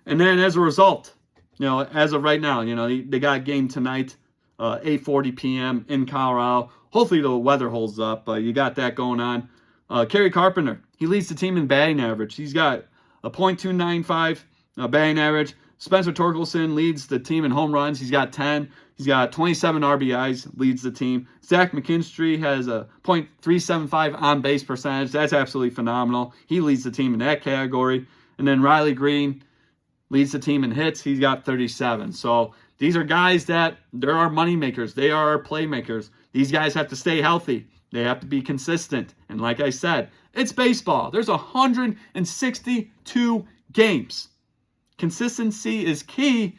And then as a result, as of right now, they got a game tonight, 8:40 p.m. in Colorado. Hopefully the weather holds up, but you got that going on. Kerry Carpenter, he leads the team in batting average. He's got a .295 batting average. Spencer Torkelson leads the team in home runs. He's got 10. He's got 27 RBIs, leads the team. Zach McKinstry has a .375 on-base percentage. That's absolutely phenomenal. He leads the team in that category. And then Riley Green leads the team in hits. He's got 37. So these are guys that, they're our money makers. They are our playmakers. These guys have to stay healthy. They have to be consistent. And like I said, it's baseball. There's 162 games. Consistency is key,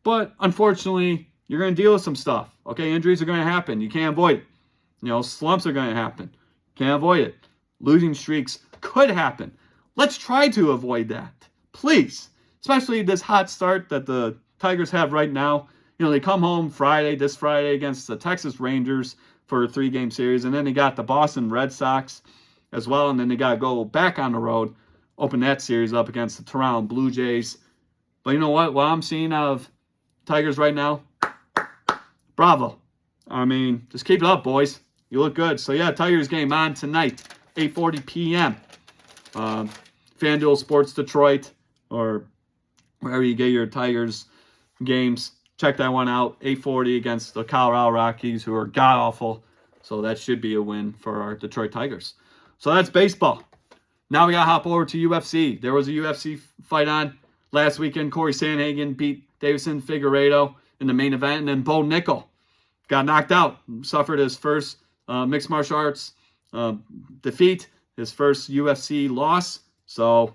but unfortunately, you're going to deal with some stuff. Okay, injuries are going to happen. You can't avoid it. Slumps are going to happen. Can't avoid it. Losing streaks could happen. Let's try to avoid that. Please, especially this hot start that the Tigers have right now. They come home this Friday against the Texas Rangers for a 3-game series, and then they got the Boston Red Sox as well, and then they got to go back on the road, open that series up against the Toronto Blue Jays. But you know what? What I'm seeing out of Tigers right now, bravo. I mean, just keep it up, boys. You look good. So, yeah, Tigers game on tonight, 8:40 p.m. FanDuel Sports Detroit, or wherever you get your Tigers games. Check that one out, 8:40 against the Colorado Rockies, who are god-awful. So that should be a win for our Detroit Tigers. So that's baseball. Now we got to hop over to UFC. There was a UFC fight on last weekend. Corey Sandhagen beat Davison Figueiredo in the main event. And then Bo Nickel got knocked out, suffered his first mixed martial arts defeat, his first UFC loss. So,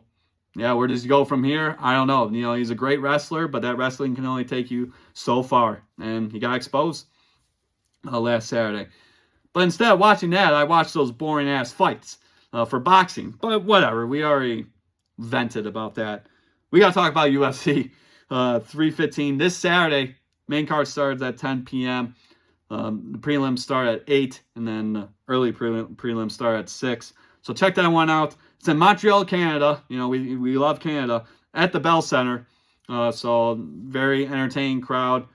yeah, where does he go from here? I don't know. He's a great wrestler, but that wrestling can only take you so far. And he got exposed last Saturday. But instead of watching that, I watched those boring-ass fights for boxing. But whatever. We already vented about that. We got to talk about UFC 315 this Saturday. Main card starts at 10 p.m. The prelims start at 8, and then the early prelims start at 6. So check that one out. It's in Montreal, Canada. We love Canada. At the Bell Center. So very entertaining crowd.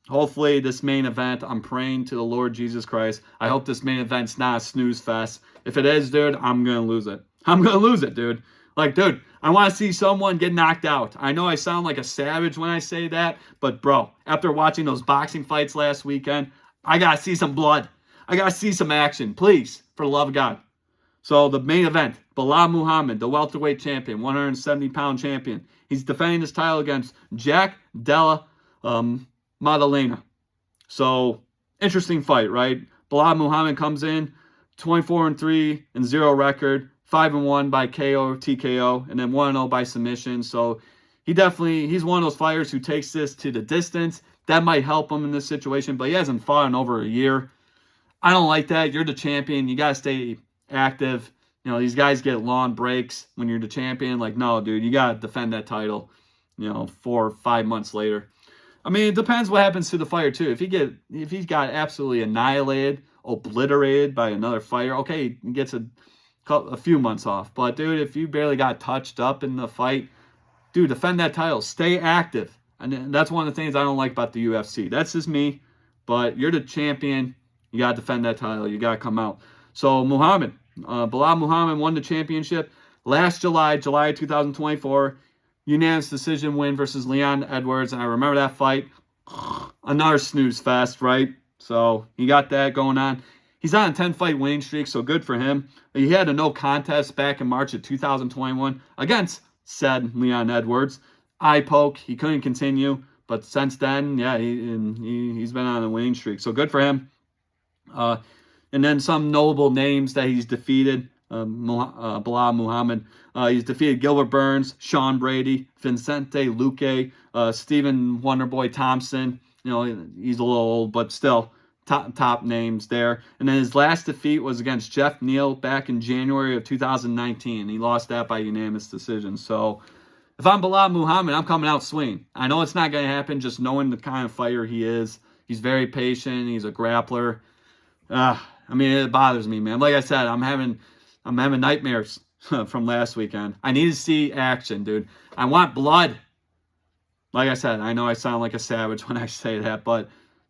Hopefully this main event, I'm praying to the Lord Jesus Christ. I hope this main event's not a snooze fest. If it is, dude, I'm going to lose it. I'm going to lose it, dude. Dude, I want to see someone get knocked out. I know I sound like a savage when I say that, but bro, after watching those boxing fights last weekend, I got to see some blood. I got to see some action, please, for the love of God. So the main event, Belal Muhammad, the welterweight champion, 170-pound champion. He's defending his title against Jack Della Maddalena. So, interesting fight, right? Belal Muhammad comes in, 24-3 and 0 record, 5-1 by KO, TKO, and then 1-0 by submission. So, he's one of those fighters who takes this to the distance. That might help him in this situation, but he hasn't fought in over a year. I don't like that. You're the champion. You got to stay active. These guys get long breaks when you're the champion. No, dude, you got to defend that title, 4 or 5 months later. I mean, it depends what happens to the fighter, too. If he's got absolutely annihilated, obliterated by another fighter, okay, he gets a few months off. But, dude, if you barely got touched up in the fight, dude, defend that title. Stay active. And that's one of the things I don't like about the UFC. That's just me. But you're the champion. You got to defend that title. You got to come out. So, Belal Muhammad won the championship last July 2024. Unanimous decision win versus Leon Edwards. And I remember that fight. Another snooze fest, right? So, he got that going on. He's on a 10-fight winning streak, so good for him. He had a no contest back in March of 2021 against said Leon Edwards. Eye poke. He couldn't continue. But since then, yeah, he's been on a winning streak. So, good for him. And then some notable names that he's defeated. Belal Muhammad. He's defeated Gilbert Burns, Sean Brady, Vincente Luque, Stephen Wonderboy Thompson. He's a little old, but still top names there. And then his last defeat was against Jeff Neal back in January of 2019. He lost that by unanimous decision. So if I'm Belal Muhammad, I'm coming out swinging. I know it's not going to happen, just knowing the kind of fighter he is. He's very patient. He's a grappler. I mean, it bothers me, man. Like I said, I'm having nightmares from last weekend. I need to see action, dude. I want blood. Like I said, I know I sound like a savage when I say that, but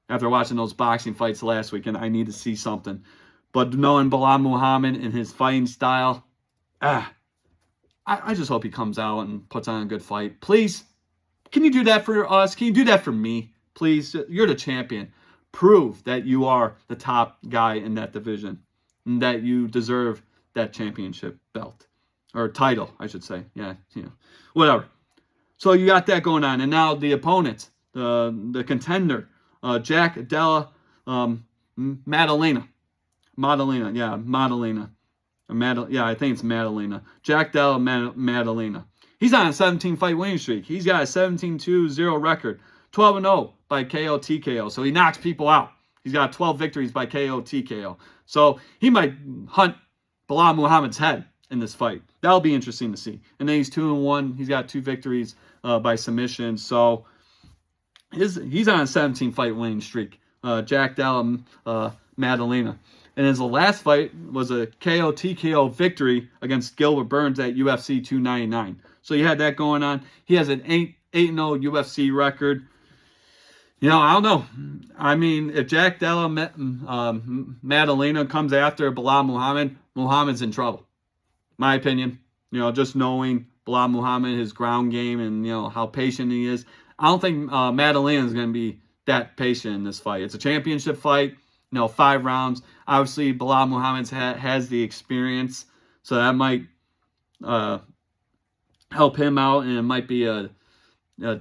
after watching those boxing fights last weekend, I need to see something. But knowing Belal Muhammad and his fighting style, I just hope he comes out and puts on a good fight. Please, can you do that for us? Can you do that for me? Please, you're the champion. Prove that you are the top guy in that division and that you deserve that championship belt or title, I should say. Yeah, whatever. So you got that going on. And now the opponent, the contender, Jack Della Maddalena. Maddalena. I think it's Maddalena. Jack Della Maddalena. He's on a 17-fight winning streak. He's got a 17-2-0 record. 12-0 by KO TKO. So he knocks people out. He's got 12 victories by KO TKO. So he might hunt Belal Muhammad's head in this fight. That'll be interesting to see. And then he's 2-1. He's got 2 victories by submission. So he's on a 17-fight winning streak. Jack Della Maddalena. And his last fight was a KO TKO victory against Gilbert Burns at UFC 299. So you had that going on. He has an 8-0 UFC record. You know, I don't know. I mean, if Jack Della Maddalena comes after Belal Muhammad, Muhammad's in trouble. My opinion. You know, just knowing Belal Muhammad, his ground game, and, you know, how patient he is. I don't think Maddalena is going to be that patient in this fight. It's a championship fight. You know, 5 rounds. Obviously, Belal Muhammad has the experience, so that might help him out, and it might be a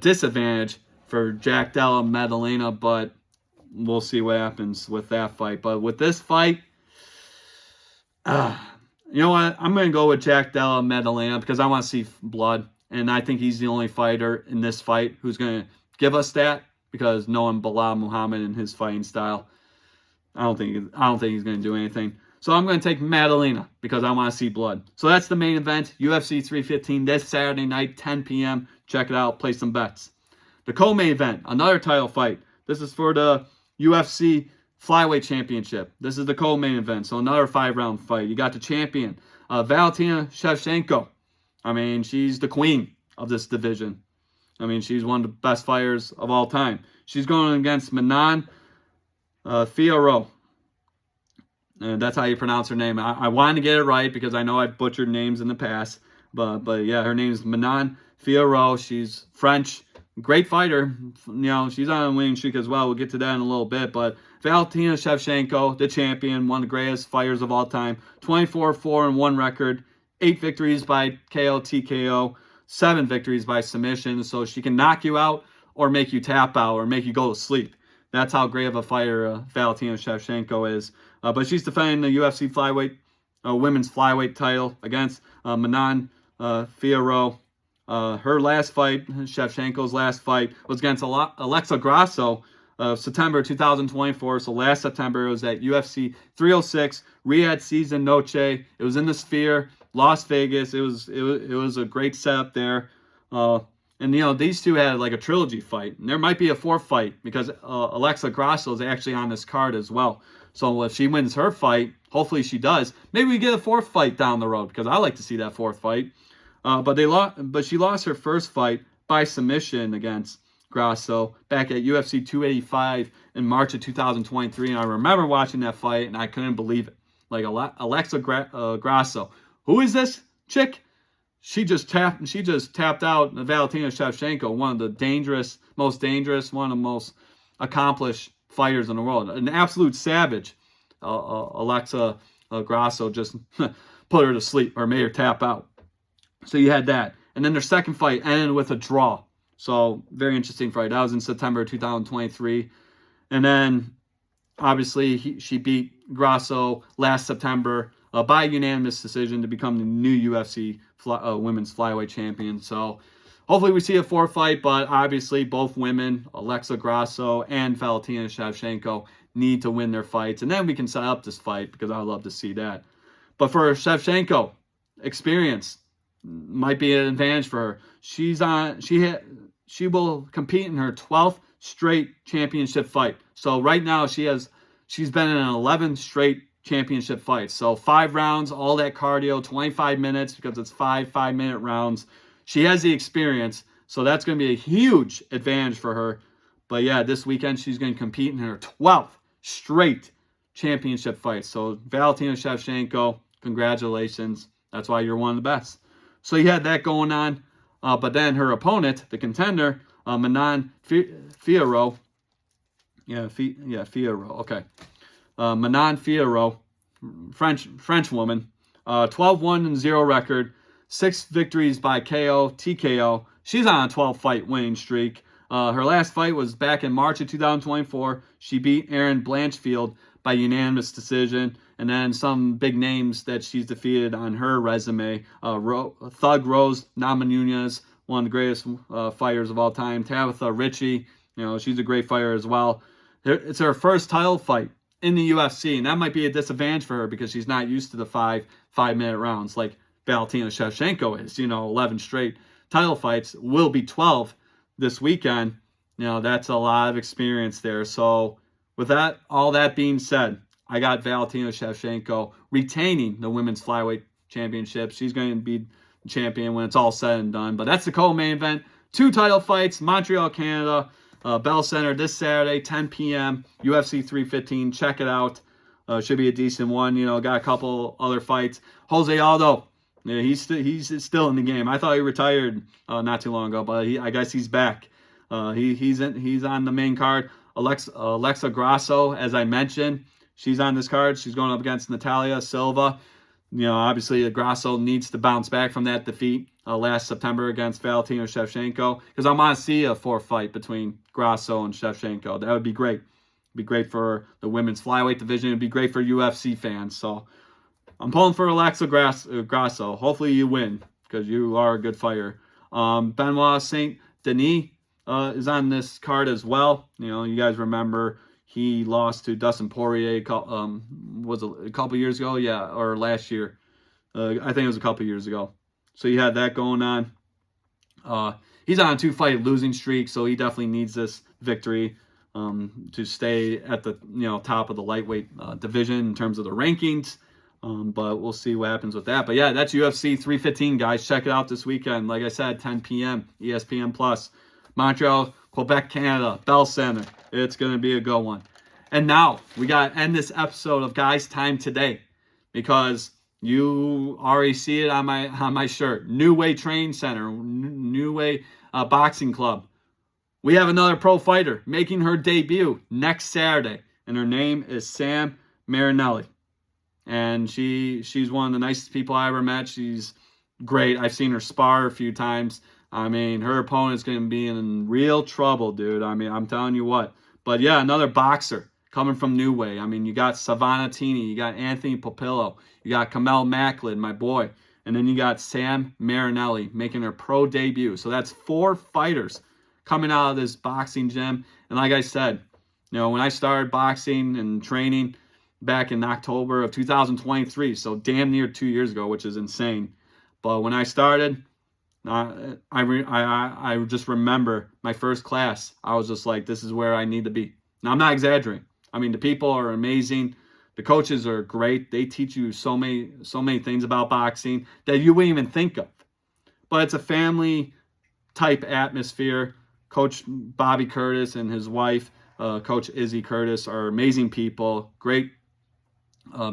disadvantage for Jack Della Maddalena, but we'll see what happens with that fight. But with this fight, you know what? I'm going to go with Jack Della Maddalena because I want to see blood, and I think he's the only fighter in this fight who's going to give us that, because knowing Belal Muhammad and his fighting style, I don't think he's going to do anything. So I'm going to take Maddalena because I want to see blood. So that's the main event, UFC 315 this Saturday night, 10 p.m. Check it out. Place some bets. The co-main event, another title fight. This is for the UFC Flyweight Championship. This is the co-main event, so another 5-round fight. You got the champion, Valentina Shevchenko. I mean, she's the queen of this division. I mean, she's one of the best fighters of all time. She's going against Manon Fiorot. And that's how you pronounce her name. I wanted to get it right because I know I've butchered names in the past. But yeah, her name is Manon Fiorot. She's French. Great fighter. You know, she's on a winning streak as well. We'll get to that in a little bit. But Valentina Shevchenko, the champion, one of the greatest fighters of all time. 24-4-1 record. 8 victories by KO, TKO. 7 victories by submission. So she can knock you out or make you tap out or make you go to sleep. That's how great of a fighter Valentina Shevchenko is. But she's defending the UFC flyweight, women's flyweight title against Manon Fiorot. Her last fight, Shevchenko's last fight, was against Alexa Grasso September 2024. So last September, it was at UFC 306, Riyadh Season Noche. It was in the Sphere, Las Vegas. It was a great setup there. And, you know, these two had like a trilogy fight. And there might be a 4th fight because Alexa Grasso is actually on this card as well. So if she wins her fight, hopefully she does, maybe we get a 4th fight down the road because I like to see that 4th fight. But she lost her first fight by submission against Grasso back at UFC 285 in March of 2023. And I remember watching that fight and I couldn't believe it. Like Alexa Grasso. Who is this chick? She just tapped out Valentina Shevchenko, one of the most dangerous, one of the most accomplished fighters in the world. An absolute savage. Alexa Grasso just put her to sleep or made her tap out. So you had that. And then their second fight ended with a draw. So very interesting fight. That was in September 2023. And then obviously she beat Grasso last September by unanimous decision to become the new UFC women's flyweight champion. So hopefully we see a 4th fight, but obviously both women, Alexa Grasso and Valentina Shevchenko, need to win their fights. And then we can set up this fight because I would love to see that. But for Shevchenko, experience might be an advantage for her. She will compete in her 12th straight championship fight. So right now she's been in 11 straight championship fights. So 5 rounds, all that cardio, 25 minutes because it's 5-minute rounds. She has the experience, so that's going to be a huge advantage for her. But yeah, this weekend she's going to compete in her 12th straight championship fight. So Valentina Shevchenko, congratulations. That's why you're one of the best. So you had that going on. But then her opponent, the contender, Manon Fiorot. Fiorot. Okay. Manon Fiorot, French woman. 12-1-0 record. 6 victories by KO, TKO. She's on a 12-fight winning streak. Her last fight was back in March of 2024. She beat Erin Blanchfield by unanimous decision. And then some big names that she's defeated on her resume. Thug Rose Namajunas, one of the greatest fighters of all time. Tabitha Ritchie, you know, she's a great fighter as well. It's her first title fight in the UFC, and that might be a disadvantage for her because she's not used to the 5-minute rounds. Like Valentina Shevchenko is. 11 straight title fights, will be 12 this weekend. That's a lot of experience there. So with that, all that being said, I got Valentina Shevchenko retaining the women's flyweight championship. She's going to be the champion when it's all said and done. But that's the co-main event. 2 title fights, Montreal, Canada, Bell Center this Saturday, 10 p.m., UFC 315. Check it out. Should be a decent one. Got a couple other fights. Jose Aldo, he's still in the game. I thought he retired not too long ago, but I guess he's back. He's on the main card. Alexa Grasso, as I mentioned, she's on this card. She's going up against Natalia Silva. Obviously, Grasso needs to bounce back from that defeat last September against Valentina Shevchenko, because I want to see a 4th fight between Grasso and Shevchenko. That would be great. It'd be great for the women's flyweight division. It'd be great for UFC fans. So I'm pulling for Alexa Grasso. Hopefully you win, because you are a good fighter. Benoit Saint Denis is on this card as well. You guys remember he lost to Dustin Poirier, was it a couple years ago? Yeah, or last year. I think it was a couple years ago. So you had that going on. He's on a 2-fight losing streak, so he definitely needs this victory to stay at the top of the lightweight division in terms of the rankings. But we'll see what happens with that. But yeah, that's UFC 315, guys. Check it out this weekend. Like I said, 10 p.m. ESPN Plus. Montreal, Quebec, Canada, Bell Center. It's going to be a good one. And now we got to end this episode of Guys Time today, because you already see it on my shirt. New Way Training Center, New Way Boxing Club. We have another pro fighter making her debut next Saturday, and her name is Sam Marinelli. And she's one of the nicest people I ever met. She's great. I've seen her spar a few times. Her opponent's going to be in real trouble, dude. I'm telling you what. But yeah, another boxer coming from New Way. You got Savannah Tini, you got Anthony Popillo, you got Kamel Macklin, my boy. And then you got Sam Marinelli making her pro debut. So that's 4 fighters coming out of this boxing gym. And like I said, when I started boxing and training back in October of 2023, so damn near 2 years ago, which is insane. But when I started, I just remember my first class. I was just like, this is where I need to be. Now, I'm not exaggerating. The people are amazing. The coaches are great. They teach you so many things about boxing that you wouldn't even think of. But it's a family type atmosphere. Coach Bobby Curtis and his wife, Coach Izzy Curtis, are amazing people. Great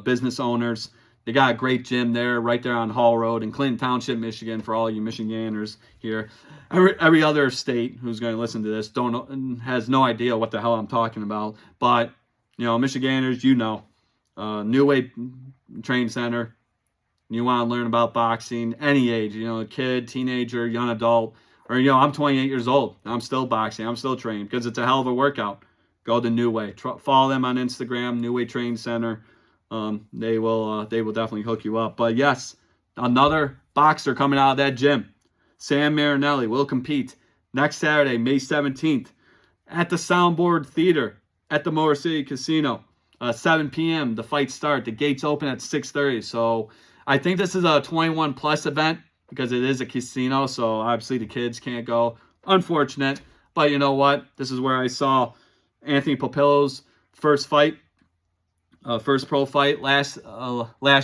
business owners. They got a great gym there, right there on Hall Road in Clinton Township, Michigan, for all you Michiganders here. Every other state who's going to listen to this has no idea what the hell I'm talking about. But, Michiganders, New Way Training Center. You want to learn about boxing, any age, kid, teenager, young adult. Or, I'm 28 years old. I'm still boxing. I'm still training, because it's a hell of a workout. Go to New Way. Follow them on Instagram, New Way Training Center. They will definitely hook you up. But yes, another boxer coming out of that gym. Sam Marinelli will compete next Saturday, May 17th, at the Soundboard Theater at the Motor City Casino. 7 p.m. The fights start. The gates open at 6:30. So I think this is a 21 plus event, because it is a casino. So obviously the kids can't go. Unfortunate. But you know what? This is where I saw Anthony Popillo's first fight. First pro fight last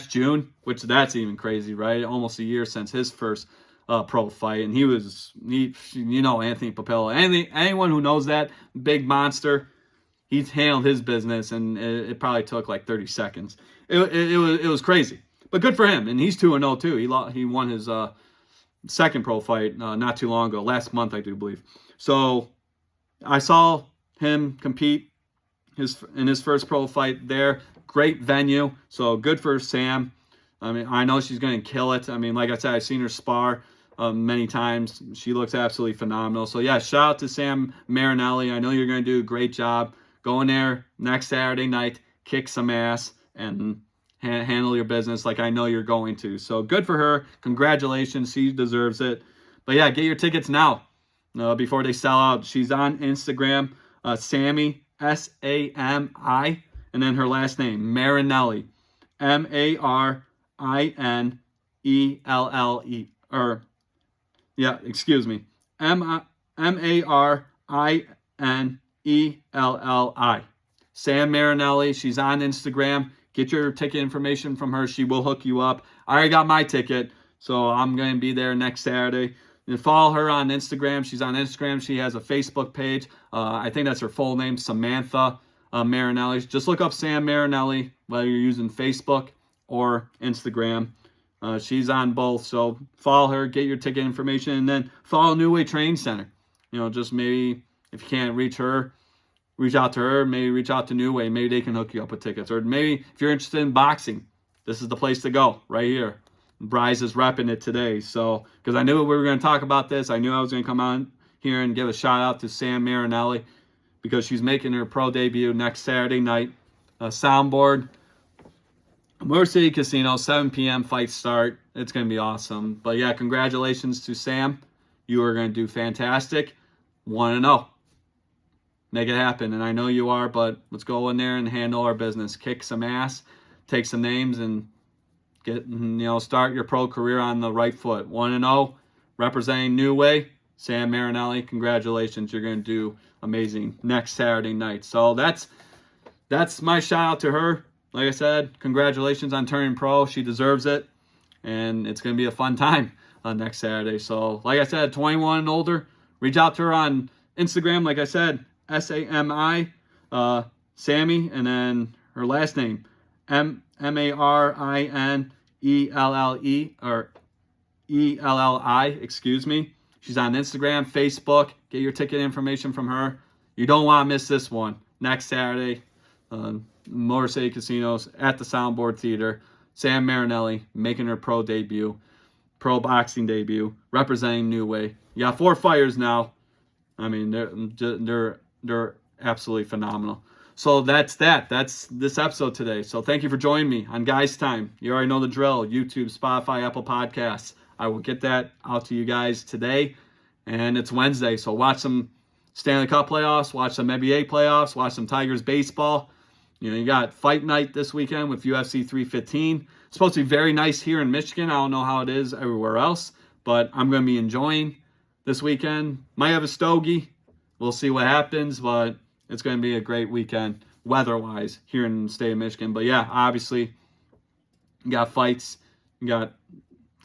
June, which that's even crazy, right? Almost a year since his first pro fight, and Anthony Popillo. Anyone who knows that big monster, he's handled his business, and it probably took like 30 seconds. It was crazy, but good for him, and he's 2-0 too. He won his second pro fight not too long ago, last month I do believe. So I saw him compete in his first pro fight there. Great venue, so good for Sam. I know she's going to kill it. Like I said, I've seen her spar many times. She looks absolutely phenomenal. So yeah, shout out to Sam Marinelli. I know you're going to do a great job. Go in there next Saturday night, kick some ass, and handle your business like I know you're going to. So good for her. Congratulations. She deserves it. But yeah, get your tickets now before they sell out. She's on Instagram, Sammy, S-A-M-I, and then her last name, Marinelli, M-A-R-I-N-E-L-L-I. or yeah, excuse me, Marinelli. Sam Marinelli. She's on Instagram. Get your ticket information from her. She will hook you up. I already got my ticket, so I'm going to be there next Saturday. And follow her on Instagram. She's on Instagram. She has a Facebook page. I think that's her full name, Samantha Marinelli. Just look up Sam Marinelli, whether you're using Facebook or Instagram. She's on both, so follow her, get your ticket information, and then follow New Way Training Center. Just maybe if you can't reach her, reach out to her. Maybe reach out to New Way. Maybe they can hook you up with tickets. Or maybe if you're interested in boxing, this is the place to go, right here. Bryce is repping it today. So, because I knew we were going to talk about this. I knew I was going to come on here and give a shout out to Sam Marinelli because she's making her pro debut next Saturday night. Soundboard, Motor City Casino, 7 p.m. fight start. It's going to be awesome. But yeah, congratulations to Sam. You are going to do fantastic. 1-0. Make it happen. And I know you are, but let's go in there and handle our business. Kick some ass, take some names, and start your pro career on the right foot. 1-0, representing New Way. Sam Marinelli, congratulations. You're going to do amazing next Saturday night. So that's my shout out to her. Like I said, congratulations on turning pro. She deserves it. And it's going to be a fun time next Saturday. So, like I said, 21 and older, reach out to her on Instagram. Like I said, SAMI, Sammy, and then her last name, MARINELLE, or ELLI, excuse me. She's on Instagram, Facebook. Get your ticket information from her. You don't want to miss this one. Next Saturday, Motor City Casinos at the Soundboard Theater. Sam Marinelli making her pro boxing debut, representing New Way. You got 4 fighters now. I mean, they're absolutely phenomenal. So that's this episode today. So thank you for joining me on Guys Time. You already know the drill. YouTube, Spotify, Apple Podcasts. I will get that out to you guys today. And it's Wednesday, so watch some Stanley Cup playoffs, watch some NBA playoffs, watch some Tigers baseball. You got fight night this weekend with UFC 315. It's supposed to be very nice here in Michigan. I don't know how it is everywhere else, but I'm going to be enjoying this weekend. Might have a stogie. We'll see what happens, but it's going to be a great weekend weather-wise here in the state of Michigan. But yeah, obviously, you got fights, you got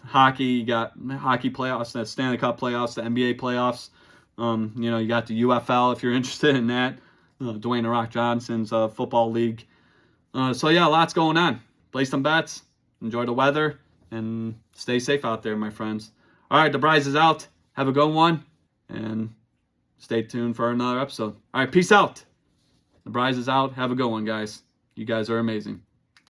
hockey, you got hockey playoffs, the Stanley Cup playoffs, the NBA playoffs. You got the UFL if you're interested in that. Dwayne "The Rock" Johnson's football league. So yeah, lots going on. Play some bets, enjoy the weather, and stay safe out there, my friends. All right, the Bryce is out. Have a good one, and stay tuned for another episode. All right, peace out. The Bryce is out. Have a good one, guys. You guys are amazing.